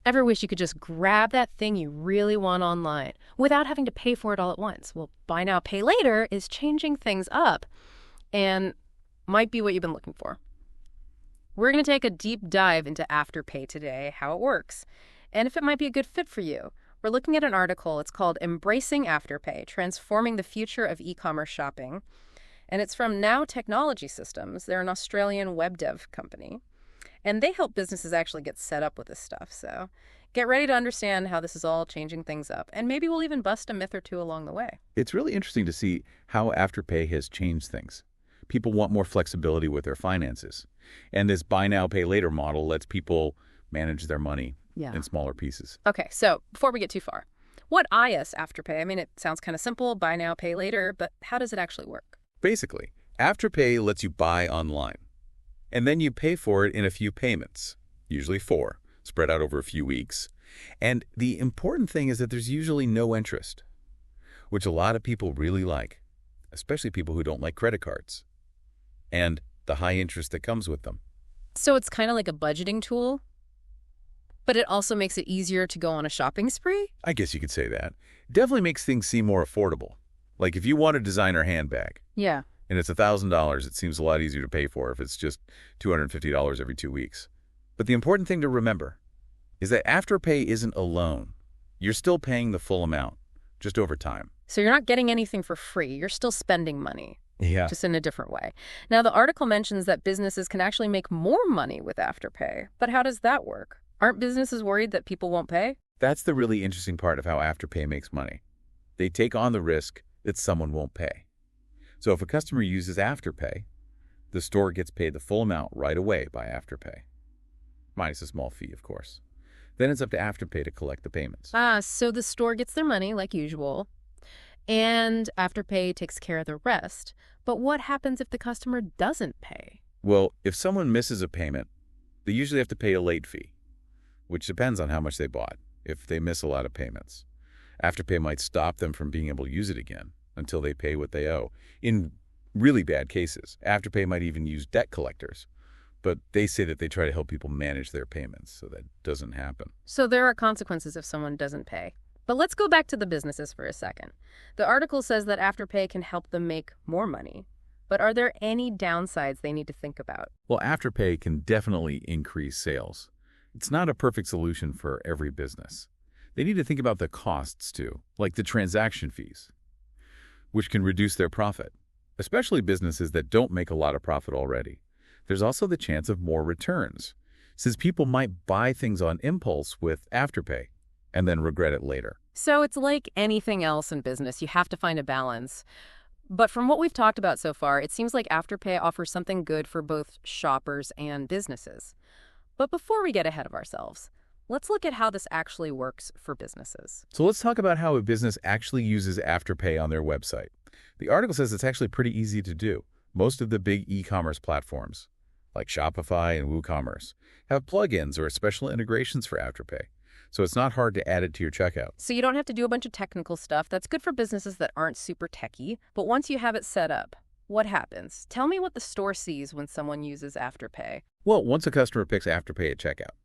Ever wish you could just grab that thing you really want online without having to pay for it all at once? Well, buy now, pay later is changing things up and might be what you've been looking for. We're going to take a deep dive into Afterpay today, how it works, and if it might be a good fit for you. We're looking at an article. It's called Embracing Afterpay, Transforming the Future of E-commerce Shopping. And it's from Now Technology Systems. They're an Australian web dev company. And they help businesses actually get set up with this stuff. So get ready to understand how this is all changing things up. And maybe we'll even bust a myth or two along the way. It's really interesting to see how Afterpay has changed things. People want more flexibility with their finances. And this buy now, pay later model lets people manage their money in smaller pieces. Okay, so before we get too far, what is Afterpay? I mean, it sounds kind of simple, buy now, pay later, but how does it actually work? Basically, Afterpay lets you buy online. And then you pay for it in a few payments, usually 4, spread out over a few weeks. And the important thing is that there's usually no interest, which a lot of people really like, especially people who don't like credit cards, and the high interest that comes with them. So it's kind of like a budgeting tool, but it also makes it easier to go on a shopping spree? I guess you could say that. Definitely makes things seem more affordable. Like if you want a designer handbag, Yeah. and it's $1,000, it seems a lot easier to pay for if it's just $250 every 2 weeks. But the important thing to remember is that Afterpay isn't a loan. You're still paying the full amount, just over time. So you're not getting anything for free. You're still spending money, Yeah. just in a different way. Now, the article mentions that businesses can actually make more money with Afterpay. But how does that work? Aren't businesses worried that people won't pay? That's the really interesting part of how Afterpay makes money. They take on the risk that someone won't pay. So if a customer uses Afterpay, the store gets paid the full amount right away by Afterpay, minus a small fee, of course. Then it's up to Afterpay to collect the payments. So the store gets their money like usual, and Afterpay takes care of the rest. But what happens if the customer doesn't pay? Well, if someone misses a payment, they usually have to pay a late fee, which depends on how much they bought. If they miss a lot of payments, Afterpay might stop them from being able to use it again until they pay what they owe. In really bad cases, Afterpay might even use debt collectors, but they say that they try to help people manage their payments so that doesn't happen. So there are consequences if someone doesn't pay. But let's go back to the businesses for a second. The article says that Afterpay can help them make more money. But are there any downsides they need to think about? Well, Afterpay can definitely increase sales. It's not a perfect solution for every business. They need to think about the costs too, like the transaction fees, which can reduce their profit, especially businesses that don't make a lot of profit already. There's also the chance of more returns, since people might buy things on impulse with Afterpay and then regret it later. So it's like anything else in business. You have to find a balance. But from what we've talked about so far, it seems like Afterpay offers something good for both shoppers and businesses. But before we get ahead of ourselves, let's look at how this actually works for businesses. So let's talk about how a business actually uses Afterpay on their website. The article says it's actually pretty easy to do. Most of the big e-commerce platforms, like Shopify and WooCommerce, have plugins or special integrations for Afterpay. So it's not hard to add it to your checkout. So you don't have to do a bunch of technical stuff. That's good for businesses that aren't super techy. But once you have it set up, what happens? Tell me what the store sees when someone uses Afterpay. Well, once a customer picks Afterpay at checkout,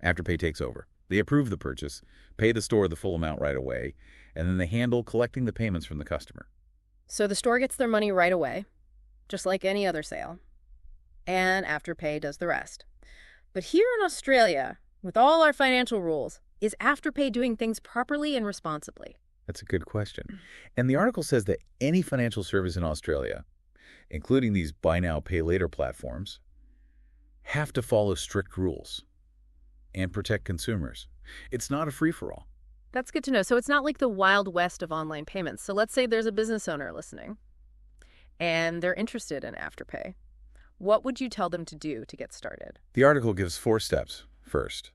Afterpay takes over. They approve the purchase, pay the store the full amount right away, and then they handle collecting the payments from the customer. So the store gets their money right away, just like any other sale, and Afterpay does the rest. But here in Australia, with all our financial rules, is Afterpay doing things properly and responsibly? That's a good question. And the article says that any financial service in Australia, including these buy now, pay later platforms, have to follow strict rules and protect consumers. It's not a free-for-all. That's good to know. So it's not like the Wild West of online payments. So let's say there's a business owner listening, and they're interested in Afterpay. What would you tell them to do to get started? The article gives 4 steps. First,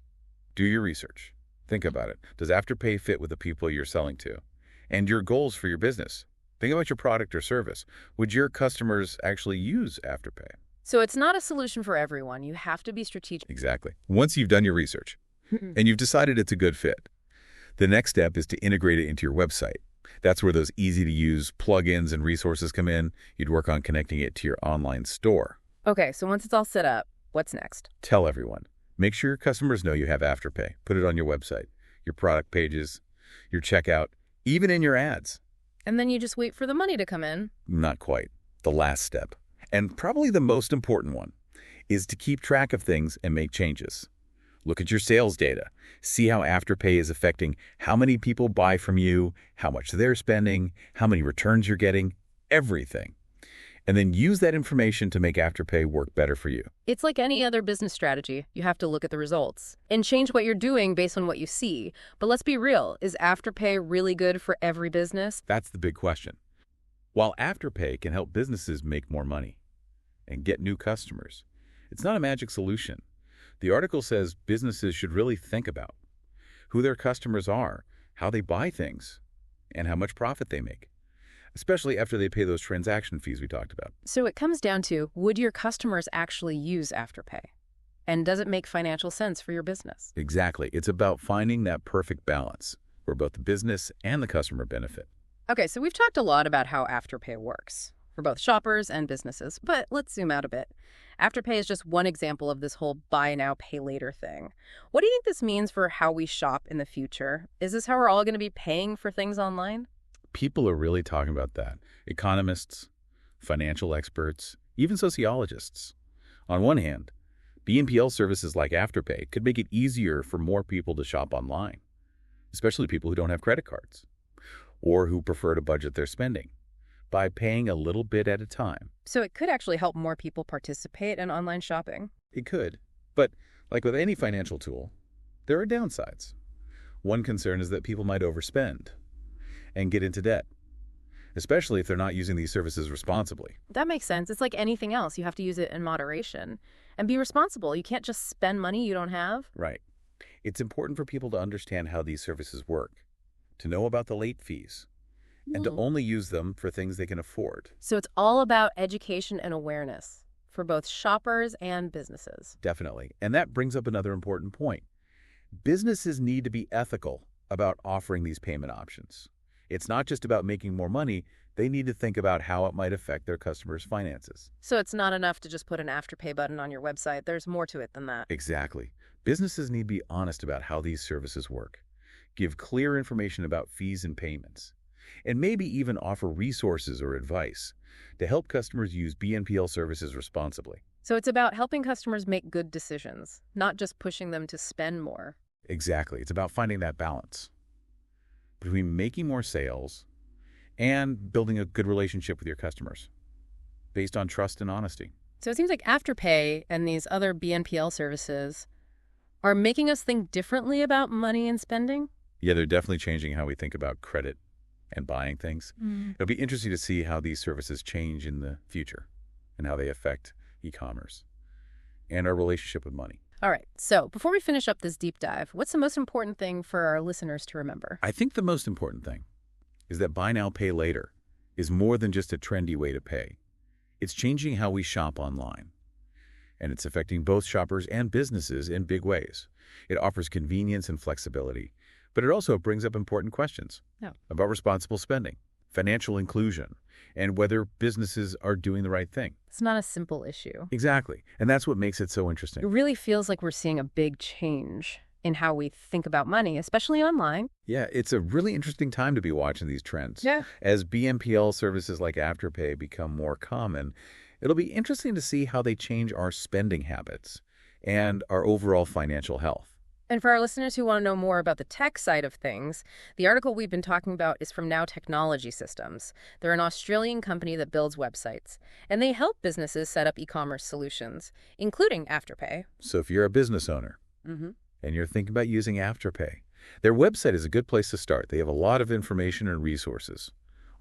do your research. Think about it. Does Afterpay fit with the people you're selling to? And your goals for your business. Think about your product or service. Would your customers actually use Afterpay? So it's not a solution for everyone. You have to be strategic. Exactly. Once you've done your research and you've decided it's a good fit, the next step is to integrate it into your website. That's where those easy-to-use plugins and resources come in. You'd work on connecting it to your online store. Okay, so once it's all set up, what's next? Tell everyone. Make sure your customers know you have Afterpay. Put it on your website, your product pages, your checkout, even in your ads. And then you just wait for the money to come in. Not quite. The last step, and probably the most important one, is to keep track of things and make changes. Look at your sales data. See how Afterpay is affecting how many people buy from you, how much they're spending, how many returns you're getting, everything. And then use that information to make Afterpay work better for you. It's like any other business strategy. You have to look at the results and change what you're doing based on what you see. But let's be real. Is Afterpay really good for every business? That's the big question. While Afterpay can help businesses make more money and get new customers, it's not a magic solution. The article says businesses should really think about who their customers are, how they buy things, and how much profit they make, especially after they pay those transaction fees we talked about. So it comes down to, would your customers actually use Afterpay? And does it make financial sense for your business? Exactly. It's about finding that perfect balance where both the business and the customer benefit. Okay, so we've talked a lot about how Afterpay works for both shoppers and businesses, but let's zoom out a bit. Afterpay is just one example of this whole buy now, pay later thing. What do you think this means for how we shop in the future? Is this how we're all going to be paying for things online? People are really talking about that. Economists, financial experts, even sociologists. On one hand, BNPL services like Afterpay could make it easier for more people to shop online, especially people who don't have credit cards or who prefer to budget their spending by paying a little bit at a time. So it could actually help more people participate in online shopping. It could, but like with any financial tool, there are downsides. One concern is that people might overspend and get into debt, especially if they're not using these services responsibly. That makes sense. It's like anything else. You have to use it in moderation and be responsible. You can't just spend money you don't have. Right. It's important for people to understand how these services work, to know about the late fees, and to only use them for things they can afford. So it's all about education and awareness for both shoppers and businesses. Definitely. And that brings up another important point. Businesses need to be ethical about offering these payment options. It's not just about making more money. They need to think about how it might affect their customers' finances. So it's not enough to just put an Afterpay button on your website. There's more to it than that. Exactly. Businesses need to be honest about how these services work, give clear information about fees and payments, and maybe even offer resources or advice to help customers use BNPL services responsibly. So it's about helping customers make good decisions, not just pushing them to spend more. Exactly. It's about finding that balance between making more sales and building a good relationship with your customers based on trust and honesty. So it seems like Afterpay and these other BNPL services are making us think differently about money and spending. Yeah, they're definitely changing how we think about credit and buying things. It'll be interesting to see how these services change in the future and how they affect e-commerce and our relationship with money. All right, so before we finish up this deep dive, what's the most important thing for our listeners to remember? I think the most important thing is that buy now, pay later is more than just a trendy way to pay. It's changing how we shop online, and it's affecting both shoppers and businesses in big ways. It offers convenience and flexibility, but it also brings up important questions about responsible spending, financial inclusion, and whether businesses are doing the right thing. It's not a simple issue. Exactly, and that's what makes it so interesting. It really feels like we're seeing a big change in how we think about money, especially online. Yeah, it's a really interesting time to be watching these trends. Yeah. As BNPL services like Afterpay become more common, it'll be interesting to see how they change our spending habits and our overall financial health. And for our listeners who want to know more about the tech side of things, the article we've been talking about is from Now Technology Systems. They're an Australian company that builds websites, and they help businesses set up e-commerce solutions, including Afterpay. So if you're a business owner and you're thinking about using Afterpay, their website is a good place to start. They have a lot of information and resources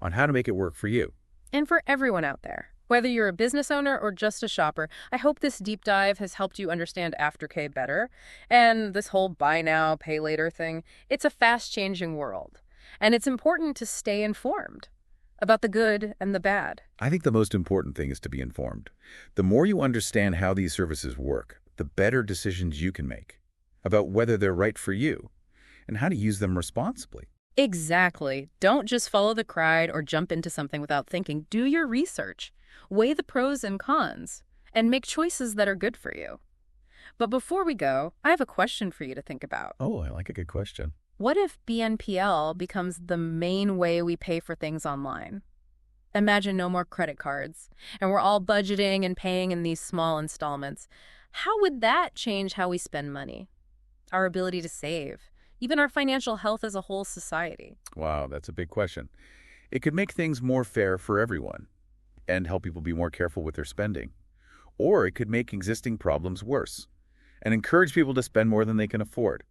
on how to make it work for you. And for everyone out there, whether you're a business owner or just a shopper, I hope this deep dive has helped you understand Afterpay better. And this whole buy now, pay later thing, it's a fast-changing world. And it's important to stay informed about the good and the bad. I think the most important thing is to be informed. The more you understand how these services work, the better decisions you can make about whether they're right for you and how to use them responsibly. Exactly. Don't just follow the crowd or jump into something without thinking. Do your research. Weigh the pros and cons, and make choices that are good for you. But before we go, I have a question for you to think about. Oh, I like a good question. What if BNPL becomes the main way we pay for things online? Imagine no more credit cards, and we're all budgeting and paying in these small installments. How would that change how we spend money, our ability to save, even our financial health as a whole society? Wow, that's a big question. It could make things more fair for everyone and help people be more careful with their spending. Or it could make existing problems worse and encourage people to spend more than they can afford.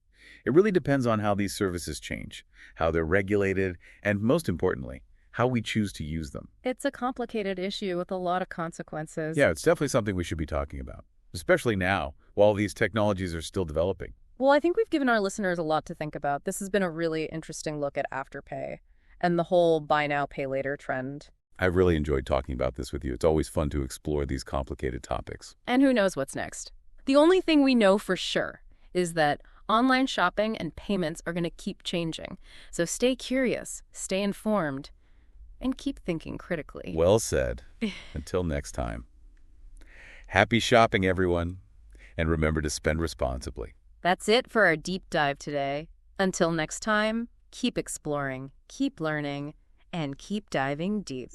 It really depends on how these services change, how they're regulated, and most importantly, how we choose to use them. It's a complicated issue with a lot of consequences. Yeah, it's definitely something we should be talking about, especially now, while these technologies are still developing. Well, I think we've given our listeners a lot to think about. This has been a really interesting look at Afterpay and the whole buy now, pay later trend. I've really enjoyed talking about this with you. It's always fun to explore these complicated topics. And who knows what's next? The only thing we know for sure is that online shopping and payments are going to keep changing. So stay curious, stay informed, and keep thinking critically. Well said. Until next time. Happy shopping, everyone. And remember to spend responsibly. That's it for our deep dive today. Until next time, keep exploring, keep learning, and keep diving deep.